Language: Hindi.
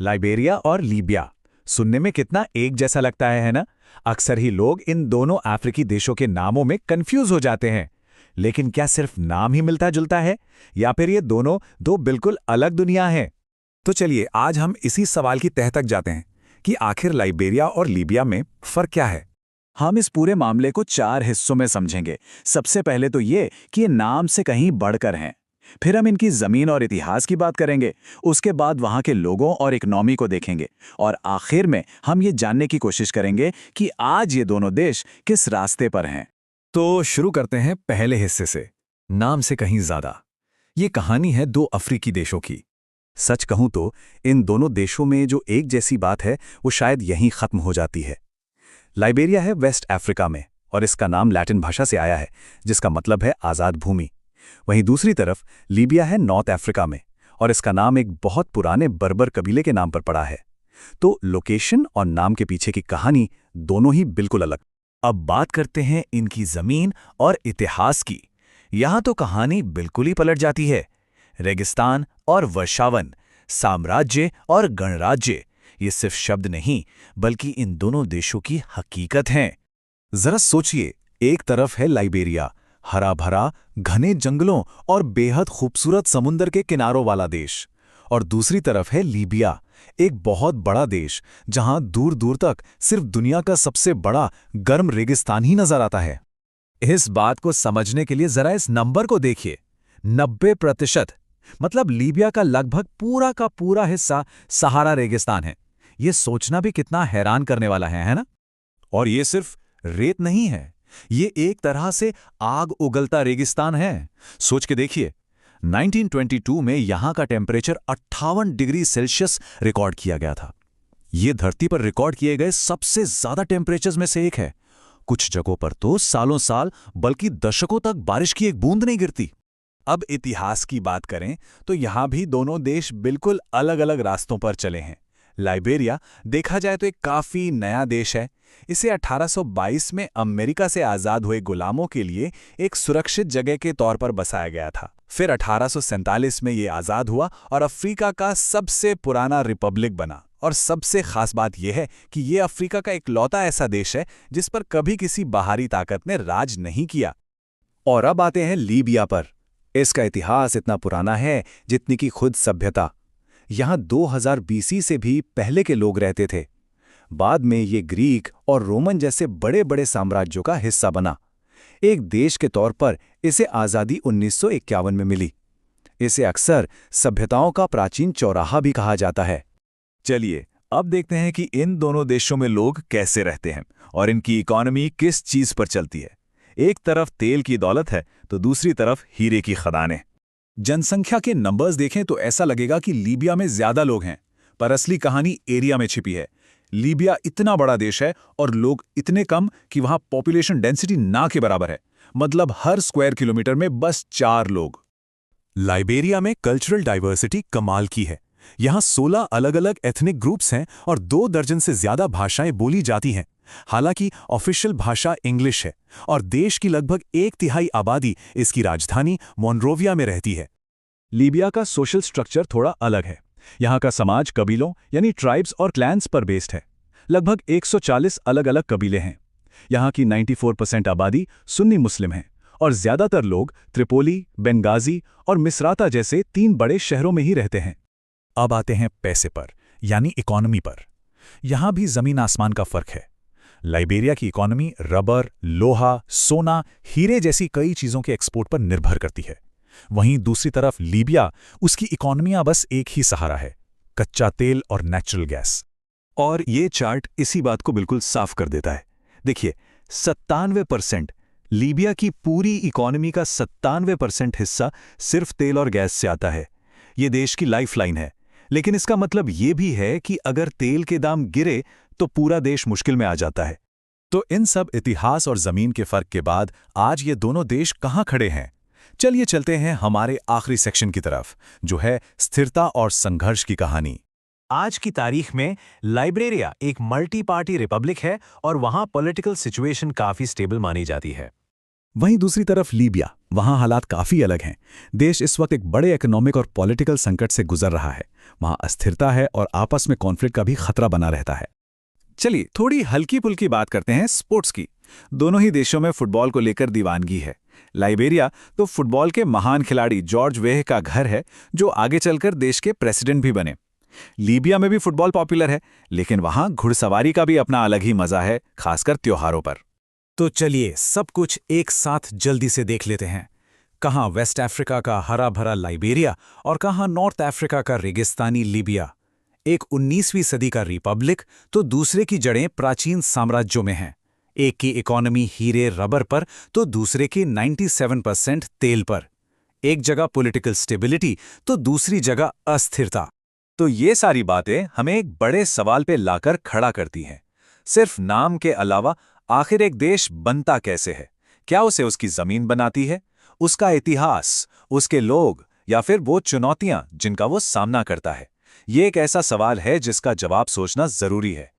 लाइबेरिया और लीबिया सुनने में कितना एक जैसा लगता है ना। अक्सर ही लोग इन दोनों अफ्रीकी देशों के नामों में कंफ्यूज हो जाते हैं। लेकिन क्या सिर्फ नाम ही मिलता जुलता है या फिर ये दोनों दो बिल्कुल अलग दुनिया हैं? तो चलिए आज हम इसी सवाल की तह तक जाते हैं कि आखिर लाइबेरिया और लीबिया में फर्क क्या है। हम इस पूरे मामले को 4 हिस्सों में समझेंगे। सबसे पहले तो ये कि ये नाम से कहीं बढ़कर हैं। फिर हम इनकी जमीन और इतिहास की बात करेंगे। उसके बाद वहां के लोगों और इकोनॉमी को देखेंगे और आखिर में हम ये जानने की कोशिश करेंगे कि आज ये दोनों देश किस रास्ते पर हैं। तो शुरू करते हैं पहले हिस्से से, नाम से कहीं ज्यादा। ये कहानी है 2 अफ्रीकी देशों की। सच कहूं तो इन दोनों देशों में जो एक जैसी बात है वो शायद यहीं खत्म हो जाती है। लाइबेरिया है वेस्ट अफ्रीका में और इसका नाम लैटिन भाषा से आया है जिसका मतलब है आज़ाद भूमि। वहीं दूसरी तरफ लीबिया है नॉर्थ अफ्रीका में और इसका नाम एक बहुत पुराने बर्बर कबीले के नाम पर पड़ा है। तो लोकेशन और नाम के पीछे की कहानी दोनों ही बिल्कुल अलग। अब बात करते हैं इनकी जमीन और इतिहास की। यहां तो कहानी बिल्कुल ही पलट जाती है। रेगिस्तान और वर्षावन, साम्राज्य और गणराज्य, ये सिर्फ शब्द नहीं बल्कि इन दोनों देशों की हकीकत हैं। जरा सोचिए, एक तरफ है लाइबेरिया, हरा भरा घने जंगलों और बेहद खूबसूरत समुंदर के किनारों वाला देश, और दूसरी तरफ है लीबिया, एक बहुत बड़ा देश जहां दूर दूर तक सिर्फ दुनिया का सबसे बड़ा गर्म रेगिस्तान ही नजर आता है। इस बात को समझने के लिए जरा इस नंबर को देखिए, 90%। मतलब लीबिया का लगभग पूरा का पूरा हिस्सा सहारा रेगिस्तान है। ये सोचना भी कितना हैरान करने वाला है ना? और ये सिर्फ रेत नहीं है, ये एक तरह से आग उगलता रेगिस्तान है। सोच के देखिए, 1922 में यहां का टेम्परेचर 58 डिग्री सेल्सियस रिकॉर्ड किया गया था। ये धरती पर रिकॉर्ड किए गए सबसे ज्यादा टेम्परेचर्स में से एक है। कुछ जगहों पर तो सालों साल बल्कि दशकों तक बारिश की एक बूंद नहीं गिरती। अब इतिहास की बात करें तो यहां भी दोनों देश बिल्कुल अलग अलग रास्तों पर चले हैं। लाइबेरिया देखा जाए तो एक काफी नया देश है। इसे 1822 में अमेरिका से आजाद हुए गुलामों के लिए एक सुरक्षित जगह के तौर पर बसाया गया था। फिर 1847 में ये आजाद हुआ और अफ्रीका का सबसे पुराना रिपब्लिक बना। और सबसे खास बात यह है कि ये अफ्रीका का इकलौता ऐसा देश है जिस पर कभी किसी बाहरी ताकत ने राज नहीं किया। और अब आते हैं लीबिया पर। इसका इतिहास इतना पुराना है जितनी की खुद सभ्यता। यहां 2000 बीसी से भी पहले के लोग रहते थे। बाद में ये ग्रीक और रोमन जैसे बड़े बड़े साम्राज्यों का हिस्सा बना। एक देश के तौर पर इसे आज़ादी 1951 में मिली। इसे अक्सर सभ्यताओं का प्राचीन चौराहा भी कहा जाता है। चलिए अब देखते हैं कि इन दोनों देशों में लोग कैसे रहते हैं और इनकी इकोनॉमी किस चीज पर चलती है। एक तरफ तेल की दौलत है तो दूसरी तरफ हीरे की खदानें। जनसंख्या के नंबर्स देखें तो ऐसा लगेगा कि लीबिया में ज्यादा लोग हैं, पर असली कहानी एरिया में छिपी है। लीबिया इतना बड़ा देश है और लोग इतने कम कि वहां पॉपुलेशन डेंसिटी ना के बराबर है। मतलब हर स्क्वायर किलोमीटर में बस 4 लोग। लाइबेरिया में कल्चरल डाइवर्सिटी कमाल की है। यहां 16 अलग अलग एथनिक ग्रुप्स हैं और 2 दर्जन से ज्यादा भाषाएं बोली जाती हैं। हालांकि ऑफिशियल भाषा इंग्लिश है और देश की लगभग 1/3 आबादी इसकी राजधानी मोनरोविया में रहती है। लीबिया का सोशल स्ट्रक्चर थोड़ा अलग है। यहाँ का समाज कबीलों यानी ट्राइब्स और क्लैंस पर बेस्ड है। लगभग 140 अलग अलग कबीले हैं। यहाँ की 94% आबादी सुन्नी मुस्लिम है और ज्यादातर लोग त्रिपोली, बेंगाजी और मिसराता जैसे 3 बड़े शहरों में ही रहते हैं। अब आते हैं पैसे पर यानी इकोनॉमी पर। यहाँ भी जमीन आसमान का फर्क है। लाइबेरिया की इकोनॉमी रबर, लोहा, सोना, हीरे जैसी कई चीजों के एक्सपोर्ट पर निर्भर करती है। वहीं दूसरी तरफ लीबिया, उसकी इकोनॉमियां बस एक ही सहारा है, कच्चा तेल और नेचुरल गैस। और ये चार्ट इसी बात को बिल्कुल साफ कर देता है। देखिए, 97% लीबिया की पूरी इकोनॉमी का 97% हिस्सा सिर्फ तेल और गैस से आता है। ये देश की लाइफलाइन है। लेकिन इसका मतलब ये भी है कि अगर तेल के दाम गिरे तो पूरा देश मुश्किल में आ जाता है। तो इन सब इतिहास और जमीन के फर्क के बाद आज ये दोनों देश कहां खड़े हैं? चलिए चलते हैं हमारे आखिरी सेक्शन की तरफ, जो है स्थिरता और संघर्ष की कहानी। आज की तारीख में लाइबेरिया एक मल्टी पार्टी रिपब्लिक है और वहां पॉलिटिकल सिचुएशन काफी स्टेबल मानी जाती है। वहीं दूसरी तरफ लीबिया, वहां हालात काफी अलग हैं। देश इस वक्त एक बड़े इकोनॉमिक और पॉलिटिकल संकट से गुजर रहा है। वहां अस्थिरता है और आपस में कॉन्फ्लिक्ट का भी खतरा बना रहता है। चलिए थोड़ी हल्की पुल्की बात करते हैं स्पोर्ट्स की। दोनों ही देशों में फुटबॉल को लेकर दीवानगी है। लाइबेरिया तो फुटबॉल के महान खिलाड़ी जॉर्ज वेह का घर है, जो आगे चलकर देश के प्रेसिडेंट भी बने। लीबिया में भी फुटबॉल पॉपुलर है, लेकिन वहां घुड़सवारी का भी अपना अलग ही मजा है, खासकर त्योहारों पर। तो चलिए सब कुछ एक साथ जल्दी से देख लेते हैं। कहाँ वेस्ट अफ्रीका का हरा भरा लाइबेरिया और कहाँ नॉर्थ अफ्रीका का रेगिस्तानी लीबिया। एक 19वीं सदी का रिपब्लिक तो दूसरे की जड़ें प्राचीन साम्राज्यों में हैं। एक की इकोनॉमी हीरे रबर पर तो दूसरे की 97% तेल पर। एक जगह पॉलिटिकल स्टेबिलिटी तो दूसरी जगह अस्थिरता। तो ये सारी बातें हमें एक बड़े सवाल पे लाकर खड़ा करती हैं। सिर्फ नाम के अलावा आखिर एक देश बनता कैसे है? क्या उसे उसकी जमीन बनाती है, उसका इतिहास, उसके लोग, या फिर वो चुनौतियां जिनका वो सामना करता है? ये एक ऐसा सवाल है जिसका जवाब सोचना जरूरी है।